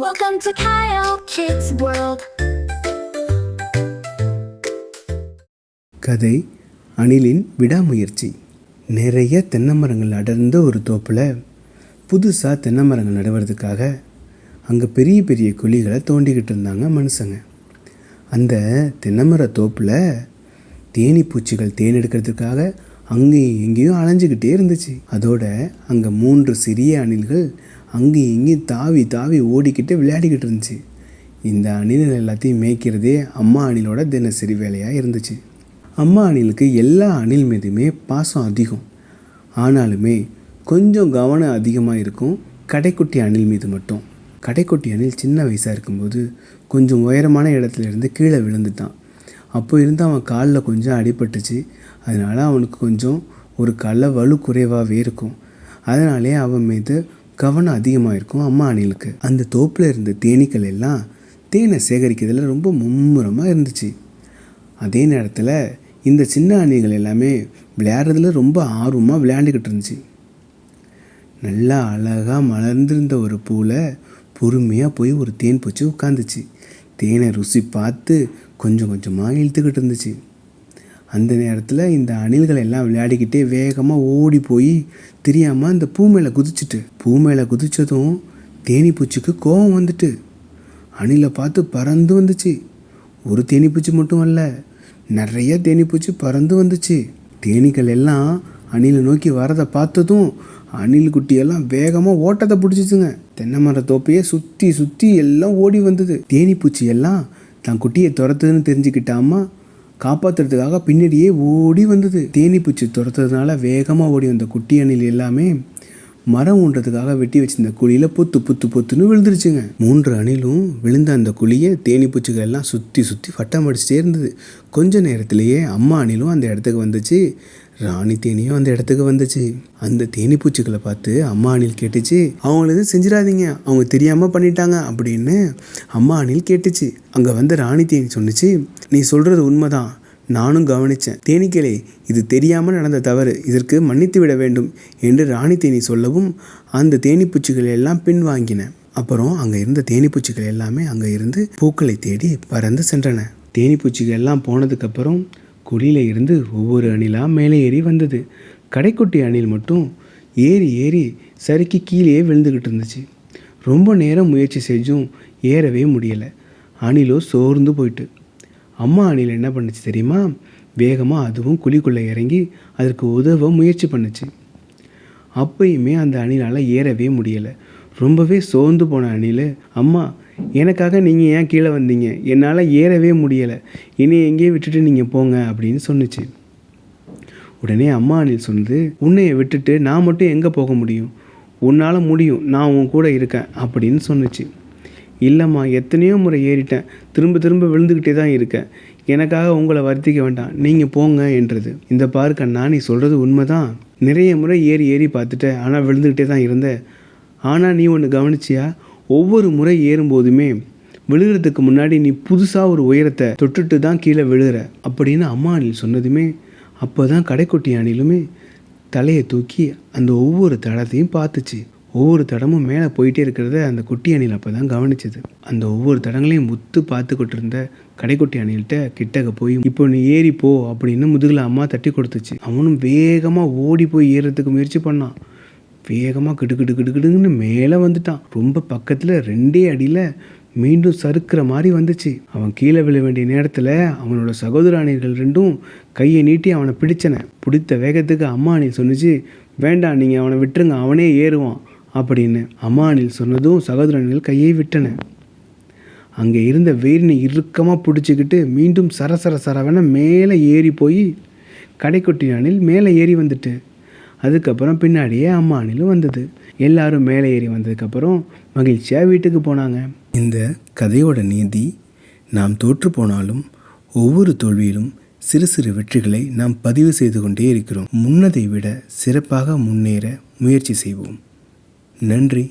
Welcome to Kyle Kids World. கதை அணிலின் விடாமுயற்சி. நிறைய தென்னை மரங்கள் அடர்ந்த ஒரு தோப்பில் புதுசாக தென்னை மரங்கள் நடுவதுக்காக அங்கே பெரிய பெரிய குழிகளை தோண்டிக்கிட்டு இருந்தாங்க மனுஷங்க. அந்த தென்னை மர தோப்பில் தேனி பூச்சிகள் தேன் எடுக்கிறதுக்காக அங்கேயும் எங்கேயும் அலைஞ்சிக்கிட்டே இருந்துச்சு. அதோட அங்கே 3 சிறிய அணில்கள் அங்கேயும் இங்கேயும் தாவி தாவி ஓடிக்கிட்டு விளையாடிக்கிட்டு இருந்துச்சு. இந்த அணில்கள் எல்லாத்தையும் மேய்க்கிறதே அம்மா அணிலோட தினசரி வேலையாக இருந்துச்சு. அம்மா அணிலுக்கு எல்லா அணில் மீதுமே பாசம் அதிகம். ஆனாலுமே கொஞ்சம் கவனம் அதிகமாக இருக்கும் கடைக்குட்டி அணில் மீது மட்டும். கடைக்குட்டி அணில் சின்ன வயசாக இருக்கும்போது கொஞ்சம் உயரமான இடத்துல இருந்து கீழே விழுந்துட்டான். அப்போ இருந்து அவன் காலில் கொஞ்சம் அடிபட்டுச்சு. அதனால் அவனுக்கு கொஞ்சம் ஒரு காலில் வலு குறைவாகவே இருக்கும். அதனாலே அவன் மீது கவனம் அதிகமாக இருக்கும் அம்மா அணிலுக்கு. அந்த தோப்பில் இருந்த தேனீக்கள் எல்லாம் தேனை சேகரிக்கிறதுல ரொம்ப மும்முரமாக இருந்துச்சு. அதே நேரத்தில் இந்த சின்ன அணில்கள் எல்லாமே விளையாடுறதுல ரொம்ப ஆர்வமாக விளையாண்டுக்கிட்டு இருந்துச்சு. நல்லா அழகாக மலர்ந்திருந்த ஒரு பூவில் பொறுமையாக போய் ஒரு தேன் பூச்சி உட்காந்துச்சு. தேனை ருசி பார்த்து கொஞ்சம் கொஞ்சமாக இழுத்துக்கிட்டு இருந்துச்சு. அந்த நேரத்தில் இந்த அணில்கள் எல்லாம் விளையாடிக்கிட்டே வேகமாக ஓடி போய் தெரியாமல் அந்த பூ மேலே குதித்ததும் தேனி பூச்சிக்கு கோபம் வந்துட்டு அணிலை பார்த்து பறந்து வந்துச்சு. ஒரு தேனி பூச்சி மட்டும் அல்ல, நிறைய தேனி பூச்சி பறந்து வந்துச்சு. தேனீக்கள் எல்லாம் அணிலை நோக்கி வரதை பார்த்ததும் அணில் குட்டியெல்லாம் வேகமாக ஓட்டத்தை பிடிச்சிச்சுங்க. தென்னை மர தோப்பையே சுற்றி சுற்றி எல்லாம் ஓடி வந்தது. தேனி பூச்சி எல்லாம் தான் குட்டியை துரத்துதுன்னு தெரிஞ்சுக்கிட்டாமா காப்பாற்றுறதுக்காக பின்னாடியே ஓடி வந்தது. தேனி பூச்சி துரத்துறதுனால வேகமாக ஓடி வந்த குட்டி அணில் எல்லாமே மரம் ஊன்றதுக்காக வெட்டி வச்சிருந்த குழியில் பொத்துன்னு விழுந்துருச்சுங்க. 3 அணிலும் விழுந்த அந்த குழியை தேனி பூச்சிகள் எல்லாம் சுற்றி சுற்றி வட்டம் அடிச்சுட்டே இருந்தது. கொஞ்ச நேரத்திலேயே அம்மா அணிலும் அந்த இடத்துக்கு வந்துச்சு. ராணி தேனியும் அந்த இடத்துக்கு வந்துச்சு. அந்த தேனி பூச்சிகளை பார்த்து அம்மா அணில் கேட்டுச்சு, அவங்கள எதுவும் செஞ்சிடாதீங்க, அவங்க தெரியாமல் பண்ணிட்டாங்க அப்படின்னு அம்மா அணில் கேட்டுச்சு. அங்கே வந்து ராணி தேனி சொன்னிச்சு, நீ சொல்கிறது உண்மைதான், நானும் கவனித்தேன். தேனீக்களே, இது தெரியாமல் நடந்த தவறு, இதற்கு மன்னித்து விட வேண்டும் என்று ராணி தேனி சொல்லவும் அந்த தேனீப்பூச்சிகள் எல்லாம் பின்வாங்கின. அப்புறம் அங்கே இருந்த தேனீப்பூச்சிகள் எல்லாமே அங்கே இருந்து பூக்களை தேடி பறந்து சென்றன. தேனீப்பூச்சிகள் எல்லாம் போனதுக்கப்புறம் குழியில் இருந்து ஒவ்வொரு அணிலாக மேலே ஏறி வந்தது. கடைக்குட்டி அணில் மட்டும் ஏறி ஏறி சறுக்கி கீழே விழுந்துக்கிட்டு இருந்துச்சு. ரொம்ப நேரம் முயற்சி செஞ்சும் ஏறவே முடியலை. அணிலோ சோர்ந்து போயிட்டு. அம்மா அணில் என்ன பண்ணுச்சு தெரியுமா? வேகமாக அதுவும் குழிக்குள்ளே இறங்கி அதற்கு உதவ முயற்சி பண்ணுச்சு. அப்பயுமே அந்த அணிலால் ஏறவே முடியலை. ரொம்பவே சோர்ந்து போன அணில், அம்மா எனக்காக நீங்கள் ஏன் கீழே வந்தீங்க? என்னால் ஏறவே முடியலை, என்னை எங்கேயே விட்டுட்டு நீங்கள் போங்க அப்படின்னு சொன்னிச்சு. உடனே அம்மா அணில் சொன்னது, உன்னையை விட்டுட்டு நான் மட்டும் எங்கே போக முடியும்? உன்னால் முடியும், நான் உன் கூட இருக்கேன் அப்படின்னு சொன்னிச்சு. இல்லைம்மா, எத்தனையோ முறை ஏறிட்டேன், திரும்ப திரும்ப விழுந்துக்கிட்டே தான் இருக்கேன், எனக்காக உங்களை வருத்திக்க வேண்டாம், நீங்கள் போங்க என்றது. இந்த பாரு கண்ணா, நீ சொல்கிறது உண்மைதான், நிறைய முறை ஏறி ஏறி பார்த்துட்டேன், ஆனால் விழுந்துக்கிட்டே தான் இருந்தேன். ஆனால் நீ ஒன்று கவனிச்சியா? ஒவ்வொரு முறை ஏறும்போதுமே விழுகிறதுக்கு முன்னாடி நீ புதுசாக ஒரு உயரத்தை தொட்டுட்டு தான் கீழே விழுகிற அப்படின்னு அம்மா அணில் சொன்னதுமே அப்போ தான் கடைக்குட்டி அணிலுமே தலையை தூக்கி அந்த ஒவ்வொரு தடத்தையும் பார்த்துச்சு. ஒவ்வொரு தடமும் மேலே போயிட்டே இருக்கிறத அந்த குட்டி அணில் அப்போ தான் கவனிச்சது. அந்த ஒவ்வொரு தடங்களையும் முத்து பார்த்துக்கிட்டு இருந்த கடைக்குட்டி அணில்கிட்ட கிட்டக்க போய், இப்போ நீ ஏறி போ அப்படின்னு முதுகில் அம்மா தட்டி கொடுத்துச்சு. அவனும் வேகமாக ஓடி போய் ஏறுறதுக்கு முயற்சி பண்ணான். வேகமாக கிடுக்கிடுன்னு மேலே வந்துட்டான். ரொம்ப பக்கத்தில் 2 அடியில் மீண்டும் சறுக்கிற மாதிரி வந்துச்சு. அவன் கீழே விழ வேண்டிய நேரத்தில் அவனோட சகோதர அணில்கள் 2ம் கையை நீட்டி அவனை பிடிச்சன. பிடித்த வேகத்துக்கு அம்மா அணில் சொன்னிச்சு, வேண்டாம், நீங்கள் அவனை விட்டுருங்க, அவனே ஏறுவான் அப்படின்னு. அம்மா அணில் சொன்னதும் சகோதர அணில்கள் கையை விட்டன. அங்கே இருந்த வேரினை இறுக்கமாக பிடிச்சிக்கிட்டு மீண்டும் சரசரவென மேலே ஏறி போய் கடைக்குட்டி அணில் மேலே ஏறி வந்துட்டு அதுக்கப்புறம் பின்னாடியே அம்மா அணிலும் வந்தது. எல்லாரும் மேலே ஏறி வந்ததுக்கப்புறம் மகிழ்ச்சியாக வீட்டுக்கு போனாங்க. இந்த கதையோட நீதி, நாம் தோற்று போனாலும் ஒவ்வொரு தோல்வியிலும் சிறு சிறு வெற்றிகளை நாம் பதிவு செய்து கொண்டே இருக்கிறோம். முன்னதை விட சிறப்பாக முன்னேற முயற்சி செய்வோம். நன்றி.